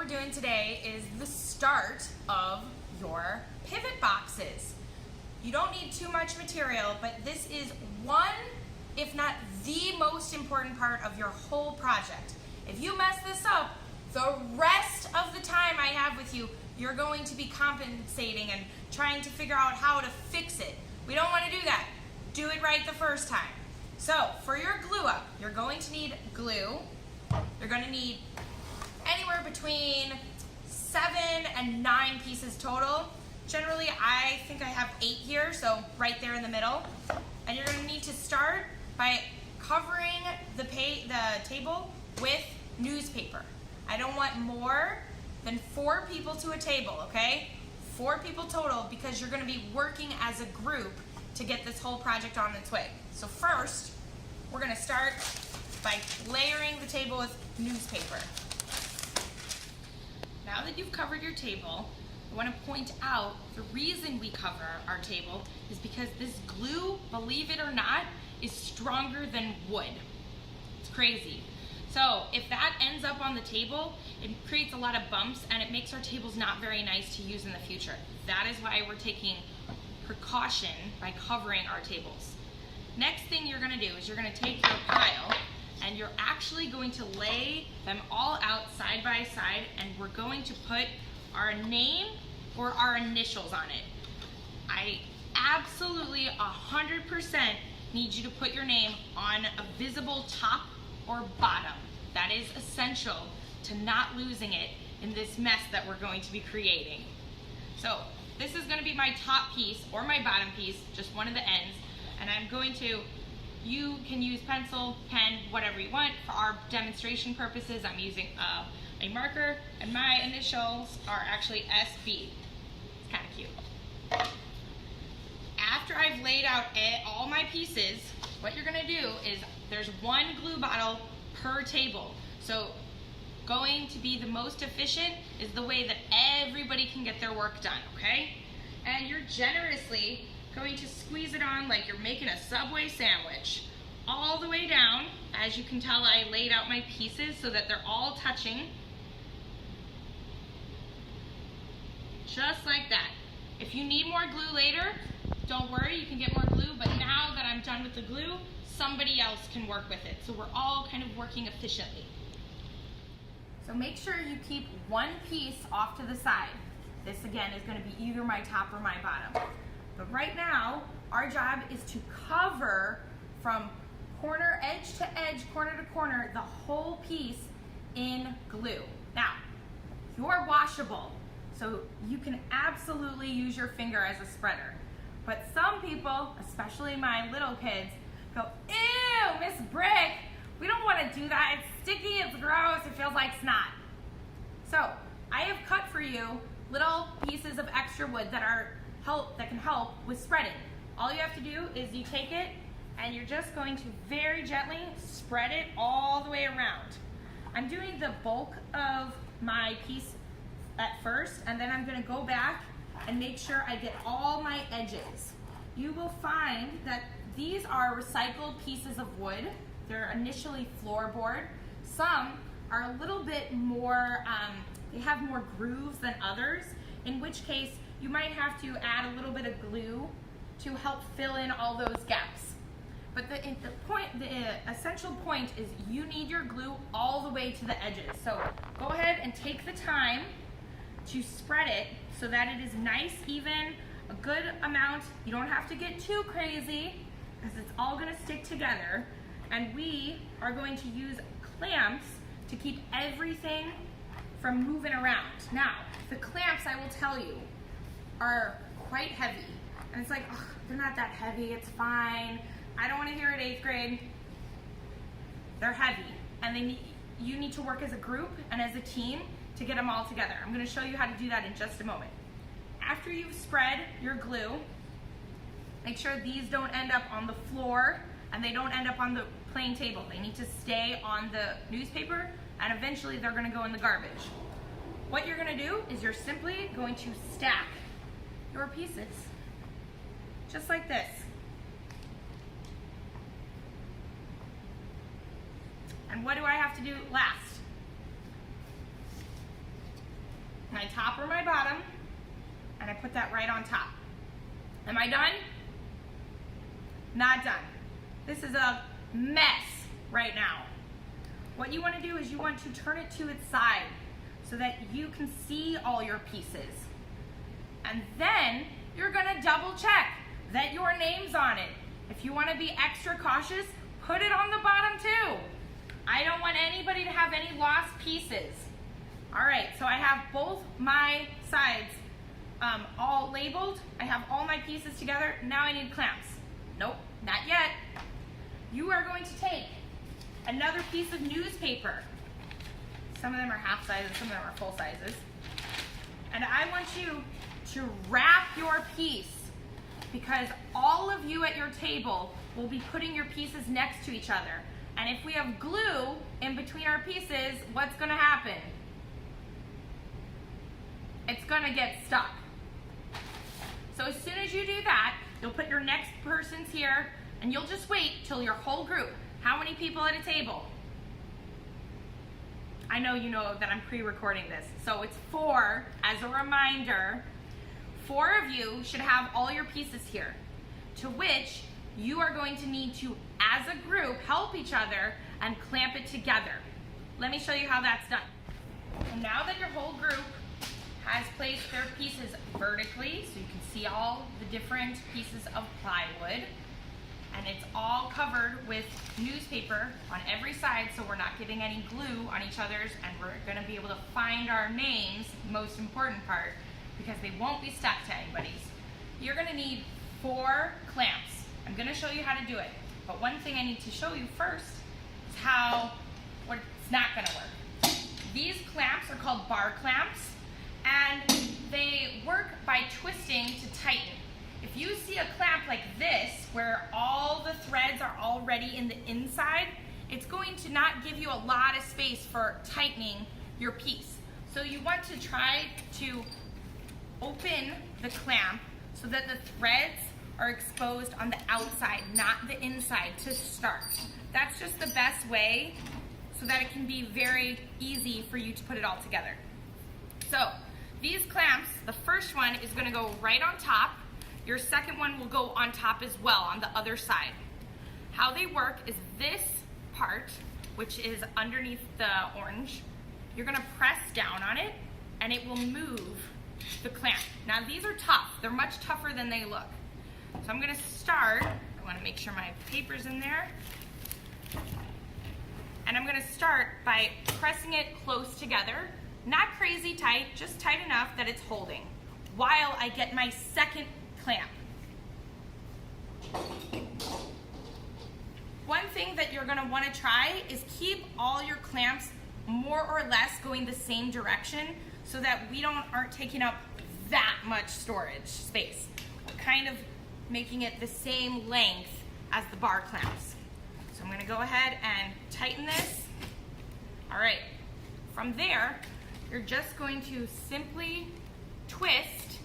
doing today is the start of your pivot boxes. You don't need too much material, but this is one, if not the most important part of your whole project. If you mess this up, the rest of the time I have with you, you're going to be compensating and trying to figure out how to fix it. We don't want to do that. Do it right the first time. So for your glue up, you're going to need glue. You're going to need anywhere between 7 and 9 pieces total. Generally, I think I have 8 here, so right there in the middle. And you're going to need to start by covering the table with newspaper. I don't want more than 4 people to a table, okay? 4 people total, because you're going to be working as a group to get this whole project on its way. So first, we're going to start by layering the table with newspaper. Now that you've covered your table, I want to point out the reason we cover our table is because this glue, believe it or not, is stronger than wood. It's crazy. So if that ends up on the table, it creates a lot of bumps and it makes our tables not very nice to use in the future. That is why we're taking precaution by covering our tables. Next thing you're going to do is you're going to take your pile and you're actually going to lay them all out side by side, and we're going to put our name or our initials on it. I absolutely 100% need you to put your name on a visible top or bottom. That is essential to not losing it in this mess that we're going to be creating. So this is going to be my top piece or my bottom piece, just one of the ends, and I'm going to, you can use pencil, pen, whatever you want. For our demonstration purposes, I'm using a marker, and my initials are actually SB. It's kind of cute. After I've laid out all my pieces, what you're going to do is there's 1 glue bottle per table. So going to be the most efficient is the way that everybody can get their work done, okay? And you're generously going to squeeze it on like you're making a Subway sandwich. All the way down. As you can tell, I laid out my pieces so that they're all touching. Just like that. If you need more glue later, don't worry, you can get more glue, but now that I'm done with the glue, somebody else can work with it. So we're all kind of working efficiently. So make sure you keep 1 piece off to the side. This again is going to be either my top or my bottom. But right now, our job is to cover from corner, edge to edge, corner to corner, the whole piece in glue. Now, you're washable, so you can absolutely use your finger as a spreader. But some people, especially my little kids, go, ew, Miss Brick, we don't want to do that. It's sticky, it's gross, it feels like snot. So I have cut for you little pieces of extra wood that can help with spreading. All you have to do is you take it and you're just going to very gently spread it all the way around. I'm doing the bulk of my piece at first, and then I'm going to go back and make sure I get all my edges. You will find that these are recycled pieces of wood. They're initially floorboard. Some are a little bit more, they have more grooves than others, in which case you might have to add a little bit of glue to help fill in all those gaps. But the essential point is you need your glue all the way to the edges. So go ahead and take the time to spread it so that it is nice, even, a good amount. You don't have to get too crazy because it's all going to stick together. And we are going to use clamps to keep everything from moving around. Now, the clamps, I will tell you, are quite heavy. And it's like, oh, they're not that heavy, it's fine. I don't want to hear it 8th grade. They're heavy, and you need to work as a group and as a team to get them all together. I'm going to show you how to do that in just a moment. After you've spread your glue, make sure these don't end up on the floor and they don't end up on the plain table. They need to stay on the newspaper, and eventually they're going to go in the garbage. What you're going to do is you're simply going to stack your pieces, just like this. And what do I have to do last? my top or my bottom, and I put that right on top. Am I done? Not done. This is a mess right now. What you want to do is you want to turn it to its side so that you can see all your pieces. And then you're going to double check that your name's on it. If you want to be extra cautious, put it on the bottom too. I don't want anybody to have any lost pieces. All right, so I have both my sides all labeled. I have all my pieces together. Now I need clamps. Nope, not yet. You are going to take another piece of newspaper. Some of them are half sizes, some of them are full sizes. And I want you to wrap your piece, because all of you at your table will be putting your pieces next to each other. And if we have glue in between our pieces, what's gonna happen? It's gonna get stuck. So as soon as you do that, you'll put your next person's here, and you'll just wait till your whole group. How many people at a table? I know you know that I'm pre-recording this. So it's 4, as a reminder. 4 of you should have all your pieces here, to which you are going to need to, as a group, help each other and clamp it together. Let me show you how that's done. And now that your whole group has placed their pieces vertically, so you can see all the different pieces of plywood, and it's all covered with newspaper on every side, so we're not getting any glue on each other's, and we're gonna be able to find our names, most important part, because they won't be stuck to anybody's. You're gonna need 4 clamps. I'm gonna show you how to do it, but one thing I need to show you first is how what's not gonna work. These clamps are called bar clamps, and they work by twisting to tighten. If you see a clamp like this, where all the threads are already in the inside, it's going to not give you a lot of space for tightening your piece. So you want to try to open the clamp so that the threads are exposed on the outside, not the inside, to start. That's just the best way so that it can be very easy for you to put it all together. So these clamps, the first one is gonna go right on top. Your second one will go on top as well on the other side. How they work is this part, which is underneath the orange, you're gonna press down on it and it will move the clamp. Now these are tough, they're much tougher than they look. So I'm gonna start, I wanna make sure my paper's in there. And I'm gonna start by pressing it close together, not crazy tight, just tight enough that it's holding, while I get my second clamp. One thing that you're gonna wanna try is keep all your clamps more or less going the same direction so that we aren't taking up that much storage space. We're kind of making it the same length as the bar clamps. So I'm gonna go ahead and tighten this. All right, from there, you're just going to simply twist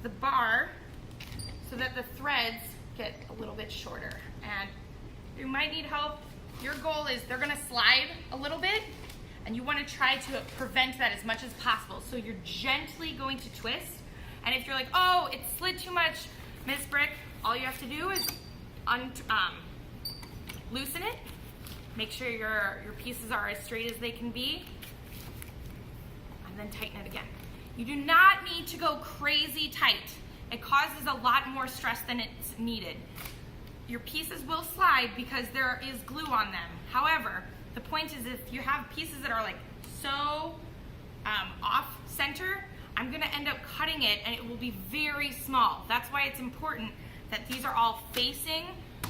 the bar so that the threads get a little bit shorter. And you might need help. Your goal is they're gonna slide a little bit, and you wanna try to prevent that as much as possible. So you're gently going to twist. And if you're like, oh, it slid too much, Miss Brick, all you have to do is loosen it. Make sure your pieces are as straight as they can be. And then tighten it again. You do not need to go crazy tight. It causes a lot more stress than it's needed. Your pieces will slide because there is glue on them. However, the point is if you have pieces that are like so off center, I'm gonna end up cutting it and it will be very small. That's why it's important that these are all facing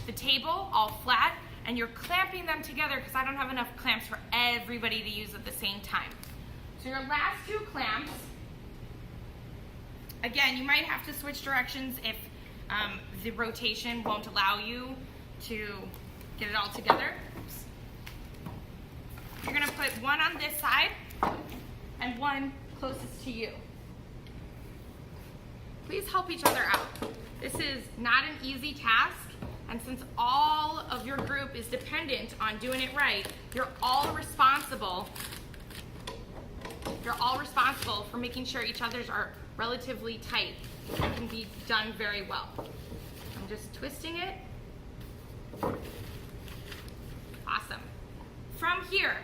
the table, all flat, and you're clamping them together because I don't have enough clamps for everybody to use at the same time. So your last 2 clamps, again, you might have to switch directions if the rotation won't allow you to get it all together. Oops. You're gonna put one on this side and one closest to you. Please help each other out. This is not an easy task, and since all of your group is dependent on doing it right, you're all responsible You're all responsible for making sure each other's are relatively tight. It can be done very well. I'm just twisting it. Awesome. From here,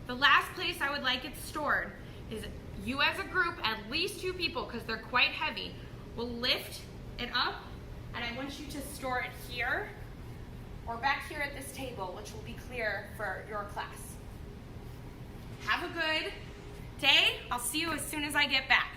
the last place I would like it stored is you as a group, at least 2 people, because they're quite heavy, will lift it up, and I want you to store it here or back here at this table, which will be clear for your class. Have a good day. I'll see you as soon as I get back.